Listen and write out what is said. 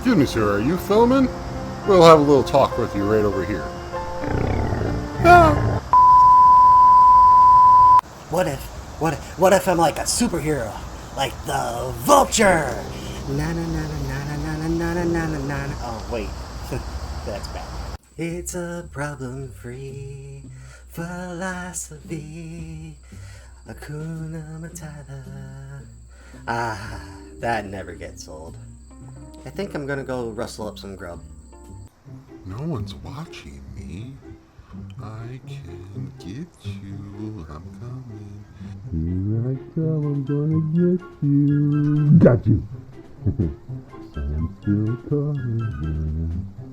Excuse me, sir, are you filming? We'll have a little talk with you right over here. What if I'm like a superhero? Like the Vulture! Na na na na na na na na na na na na. Oh, wait. That's bad. It's a problem-free philosophy. Hakuna Matata. Ah, that never gets old. I think I'm gonna go rustle up some grub. No one's watching me. I can get you. I'm coming. Here I come. I'm gonna get you. Got you. I'm still coming.